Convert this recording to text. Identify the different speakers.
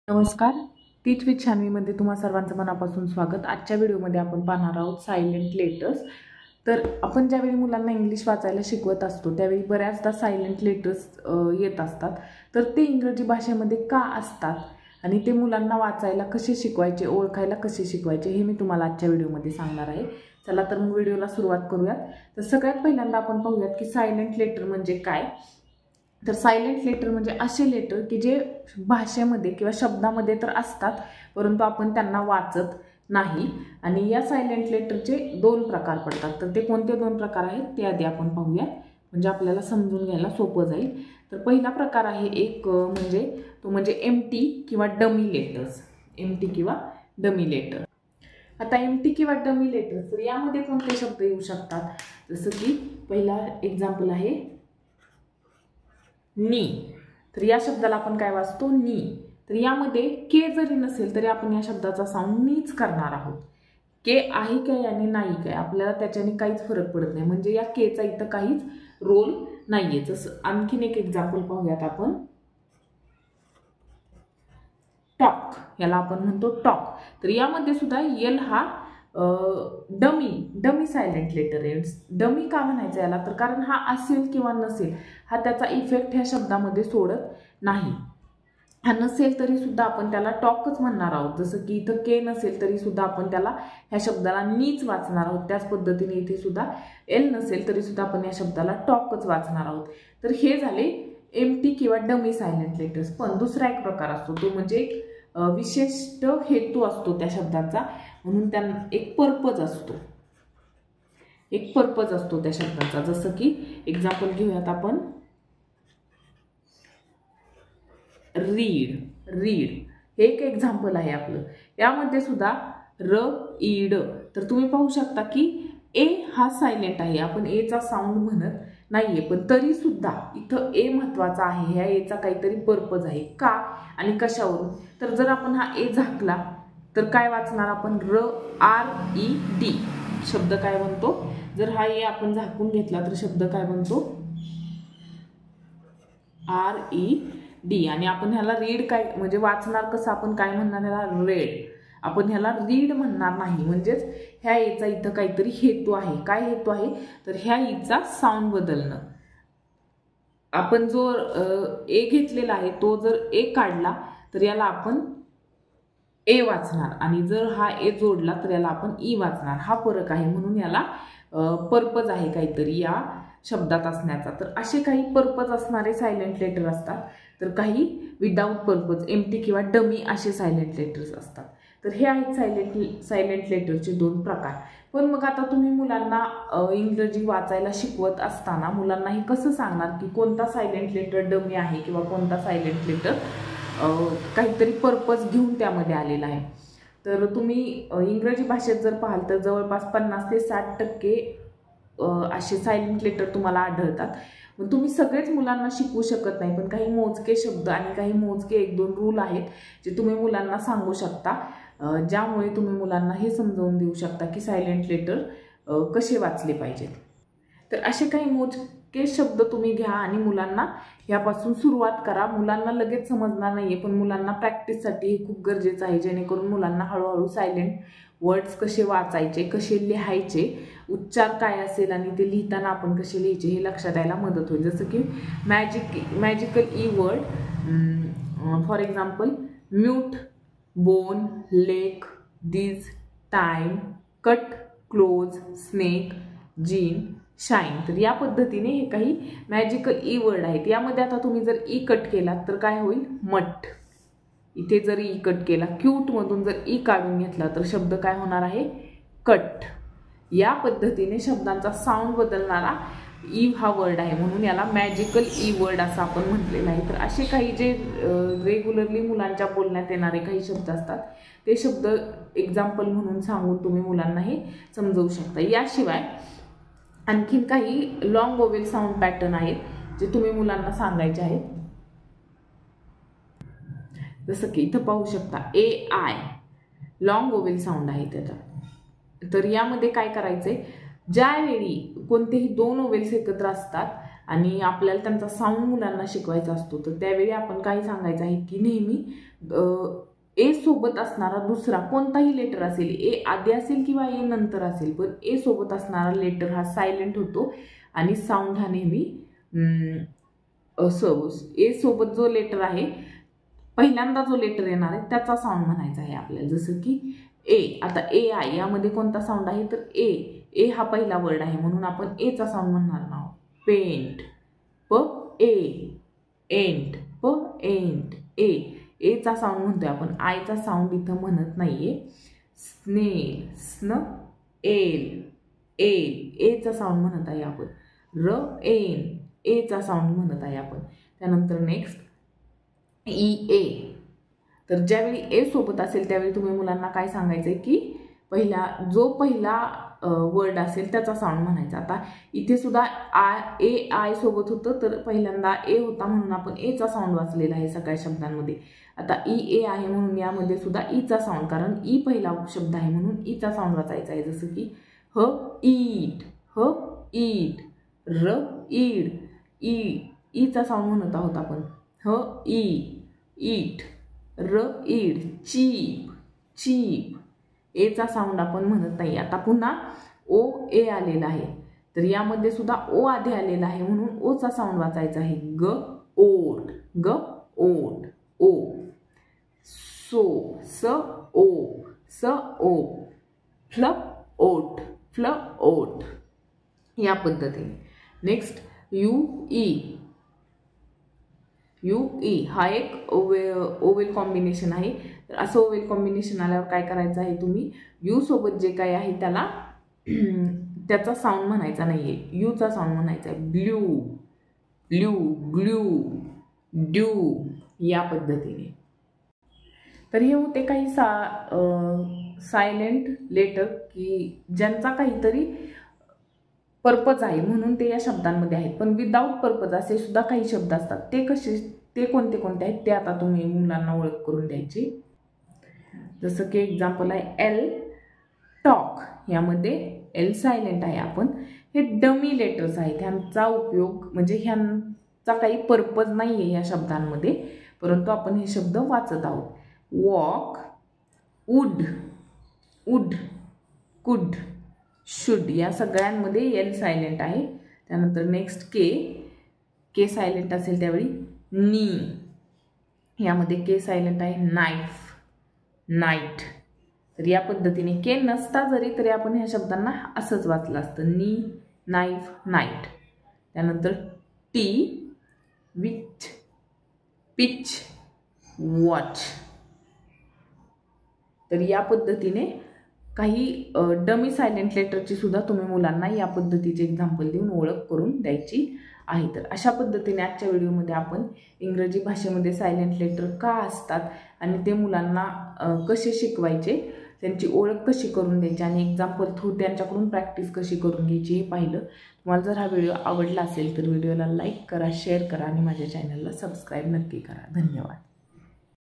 Speaker 1: नमस्कार. टीच विथ शान्वीमध्ये तुम्हा सर्वांचं मनापासून स्वागत. आजच्या व्हिडिओमध्ये आपण पाहणार आहोत सायलेंट लेटर्स. तर आपण ज्यावेळी मुलांना इंग्लिश वाचायला शिकवत असतो त्यावेळी बऱ्याचदा सायलेंट लेटर्स येत असतात. तर ते इंग्रजी भाषेमध्ये का असतात आणि ते मुलांना वाचायला कसे शिकवायचे, ओळखायला कसे शिकवायचे हे मी तुम्हाला आजच्या व्हिडिओमध्ये सांगणार आहे. चला तर मग व्हिडिओला सुरुवात करूयात. तर सगळ्यात पहिल्यांदा आपण पाहूयात की सायलेंट लेटर म्हणजे काय. तर सायलेंट लेटर म्हणजे असे लेटर की जे भाषेमध्ये किंवा शब्दामध्ये तर असतात परंतु आपण त्यांना वाचत नाही. आणि या सायलेंट लेटरचे दोन प्रकार पडतात. तर ते कोणते दोन प्रकार आहेत ते आधी आपण पाहूया, म्हणजे आपल्याला समजून घ्यायला सोपं जाईल. तर पहिला प्रकार आहे एक म्हणजे एम्प्टी किंवा डमी लेटर्स. एम्प्टी किंवा डमी लेटर. आता एम्प्टी किंवा डमी लेटर्स तर यामध्ये कोणते शब्द येऊ शकतात, जसं की पहिला एक्झाम्पल आहे नी. तर या शब्दाला आपण काय वाचतो, नी. तर यामध्ये के जरी नसेल तरी आपण या शब्दाचा साऊंड नीच करणार आहोत. के आहे काय आणि नाही काय आपल्याला त्याच्याने काहीच फरक पडत नाही, म्हणजे या केचा इथं काहीच रोल नाहीये. जसं आणखीन एक एक्झाम्पल पाहूयात आपण, टॉक. याला आपण म्हणतो टॉक. तर यामध्ये सुद्धा एल हा डमी सायलेंट लेटर आहे. डमी का म्हणायचं याला, तर कारण हा असेल किंवा नसेल हा त्याचा इफेक्ट ह्या शब्दामध्ये सोडत नाही. हा नसेल तरी सुद्धा आपण त्याला टॉकच म्हणणार आहोत. जसं की इथं के नसेल तरी सुद्धा आपण त्याला ह्या शब्दाला नीच वाचणार आहोत. त्याच पद्धतीने इथे सुद्धा एल नसेल तरी सुद्धा आपण या शब्दाला टॉकच वाचणार आहोत. तर हे झाले एम्प्टी किंवा डमी सायलेंट लेटर्स. पण दुसरा एक प्रकार असतो तो म्हणजे विशिष्ट हेतू असतो त्या शब्दाचा, म्हणून त्यांना एक पर्पज असतो. एक पर्पज असतो त्या शब्दाचा. जसं की एक्झाम्पल घेऊयात आपण, रीड. हे एक एक्झाम्पल आहे आपलं. यामध्ये सुद्धा र ईड. तर तुम्ही पाहू शकता की ए हा सायलेंट आहे, आपण एचा साऊंड म्हणत नाहीये, पण तरी सुद्धा इथं ए महत्वाचा आहे. ह्या एचा काहीतरी पर्पज आहे. का आणि कशावरून, तर जर आपण हा ए झाकला तर काय वाचणार आपण, र आर ई डी शब्द काय बनतो. जर हा ए आपण झाकून घेतला तर शब्द काय बनतो, आर ई डी. आणि आपण ह्याला रीड काय म्हणजे वाचणार कसं, आपण काय म्हणणार ह्याला, रेड. आपण ह्याला रीड म्हणणार नाही. म्हणजेच ह्या एचा इथं काहीतरी हेतू आहे. काय हेतू आहे, तर ह्या ईचा साऊंड बदलणं. आपण जो ए घेतलेला आहे तो जर ए काढला तर याला आपण ए वाचणार, आणि जर हा ए जोडला तर याला आपण ई वाचणार. हा फरक आहे, म्हणून याला पर्पज आहे काहीतरी या शब्दात असण्याचा. तर असे काही पर्पज असणारे सायलेंट लेटर असतात, तर काही विदाऊट पर्पज एम्प्टी किंवा डमी असे सायलेंट लेटर्स असतात. तर हे आहेत सायलेंट लेटरचे दोन प्रकार. पण मग आता तुम्ही मुलांना इंग्रजी वाचायला शिकवत असताना मुलांना हे कसं सांगणार की कोणता सायलेंट लेटर डमी आहे किंवा कोणता सायलेंट लेटर काहीतरी पर्पज घेऊन त्यामध्ये आलेला आहे. तर तुम्ही इंग्रजी भाषेत जर पाहाल तर जवळपास 50 ते 60% असे सायलेंट लेटर तुम्हाला आढळतात. मग तुम्ही सगळेच मुलांना शिकवू शकत नाही, पण काही मोजके शब्द आणि काही मोजके 1-2 रूल आहेत जे तुम्ही मुलांना सांगू शकता, ज्यामुळे तुम्ही मुलांना हे समजावून देऊ शकता की सायलेंट लेटर कसे वाचले पाहिजेत. तर असे काही मोजके शब्द तुम्ही घ्या आणि मुलांना यापासून सुरुवात करा. मुलांना लगेच समजणार नाहीये, पण मुलांना प्रॅक्टिससाठी हे खूप गरजेचं आहे, जेणेकरून मुलांना हळूहळू सायलेंट वर्ड्स कसे वाचायचे, कसे लिहायचे, उच्चार काय असेल आणि ते लिहिताना आपण कसे लिहायचे हे लक्षात यायला मदत होईल. जसं की magical E word, for example mute, bone, lake, these, time, cut, close, snake, gene, shine. तर या पद्धतीने हे काही मॅजिकल ई वर्ड आहेत. यामध्ये आता तुम्ही जर ई कट केला तर काय होईल, मठ. इथे जर ई कट केला, क्यूट मधून जर ई काढून घेतला तर शब्द काय होणार आहे, कट. या पद्धतीने शब्दांचा साऊंड बदलणारा ई हा वर्ड आहे, म्हणून याला मॅजिकल ई वर्ड असं आपण म्हटलेलं आहे. तर असे काही जे रेग्युलरली मुलांच्या बोलण्यात येणारे काही शब्द असतात ते शब्द एक्झाम्पल म्हणून सांगून तुम्ही मुलांना हे समजवू शकता. याशिवाय आणखीन काही लॉंग वोवेल साऊंड पॅटर्न आहेत जे तुम्ही मुलांना सांगायचे आहेत. जसं की इथं पाहू शकता ए आय, लॉंग वोवेल साऊंड आहे त्याचा. तर यामध्ये काय करायचंय, ज्यावेळी कोणतेही दोन ओवेल्स एकत्र असतात आणि आपल्याला त्यांचा साऊंड मुलांना शिकवायचा असतो, तर त्यावेळी आपण काय सांगायचं आहे की नेहमी ए सोबत असणारा दुसरा कोणताही लेटर असेल, ए आधी असेल किंवा ए नंतर असेल, पण ए सोबत असणारा लेटर हा सायलेंट होतो आणि साऊंड हा नेहमी ए सोबत जो लेटर आहे, पहिल्यांदा जो लेटर येणार आहे त्याचा साऊंड म्हणायचा आहे आपल्याला. जसं की ए, आता ए आहे, यामध्ये कोणता साऊंड आहे तर ए हा पहिला वर्ड आहे म्हणून आपण एचा साऊंड म्हणणार आहोत. पेंट, प ए, एंट, प एंट, एचा साऊंड म्हणतोय आपण, आयचा साऊंड इथं म्हणत नाहीये. स्नेल, स्न एल, एचा साऊंड म्हणत आहे आपण. र एन, एचा साऊंड म्हणत आहे आपण. त्यानंतर नेक्स्ट ए, तर ज्यावेळी ए सोबत असेल त्यावेळी तुम्ही मुलांना काय सांगायचंय की जो पहिला वर्ड असेल त्याचा साऊंड म्हणायचा. आता इथे सुद्धा आय सोबत होतं, तर पहिल्यांदा ए होता म्हणून आपण एचा साऊंड वाचलेला आहे सगळ्या शब्दांमध्ये. आता ए आहे म्हणून यामध्ये सुद्धा ईचा साऊंड, कारण ई पहिला शब्द आहे म्हणून ईचा साऊंड वाचायचा आहे. जसं की ईट, ईट, र ईड, ईचा साऊंड म्हणत आहोत आपण. ईट, र ईड, चीप, एचा साऊंड आपण म्हणत नाही. आता पुन्हा ए आलेला आहे, तर यामध्ये सुद्धा ओ आधी आलेला आहे म्हणून ओचा साऊंड वाचायचा आहे. ओट, ओ. ओ. ओट, या पद्धतीने. नेक्स्ट ई हा एक ओवेल कॉम्बिनेशन आहे. तर असं ओवेल कॉम्बिनेशन आल्यावर काय करायचं आहे, तुम्ही यू सोबत जे काय आहे त्याचा साऊंड म्हणायचा नाहीये, यूचा साऊंड म्हणायचा आहे. ग्लू, ड्यू, या पद्धतीने. तर हे होते काही सायलेंट लेटर की ज्यांचा काहीतरी पर्पज आहे म्हणून ते या शब्दांमध्ये आहेत, पण विदाऊट पर्पज असे सुद्धा काही शब्द असतात. ते कोणते आहेत ते आता तुम्ही मुलांना ओळख करून द्यायची. जसं की एक्झाम्पल आहे एल, टॉक, यामध्ये एल सायलेंट आहे. आपण हे डमी लेटर्स आहेत, ह्यांचा उपयोग म्हणजे ह्यांचा काही पर्पज नाही आहे या शब्दांमध्ये, परंतु आपण हे शब्द वाचत आहोत. वॉक, वुड, कुड, शुड, या सगळ्यांमध्ये एल सायलेंट आहे. त्यानंतर नेक्स्ट के सायलेंट असेल त्यावेळी नी, यामध्ये के सायलेंट आहे. नाईट, तर या पद्धतीने के नसता जरी तरी आपण ह्या शब्दांना असंच वाचलं असतं. नी, नाईफ, नाईट. त्यानंतर टी, विच, पिच, वॉच. तर या पद्धतीने काही डमी सायलेंट लेटरची सुद्धा तुम्ही मुलांना या पद्धतीचे एक्झाम्पल देऊन ओळख करून द्यायची आहे. तर अशा पद्धतीने आजच्या व्हिडिओमध्ये आपण इंग्रजी भाषेमध्ये सायलेंट लेटर का असतात आणि ते मुलांना कसे शिकवायचे, त्यांची ओळख कशी करून द्यायची आणि एक्झाम्पल थ्रू त्यांच्याकडून प्रॅक्टिस कशी करून घ्यायची हे पाहिलं. तुम्हाला जर हा व्हिडिओ आवडला असेल तर व्हिडिओला लाईक करा, शेअर करा आणि माझ्या चॅनलला सबस्क्राईब नक्की करा. धन्यवाद.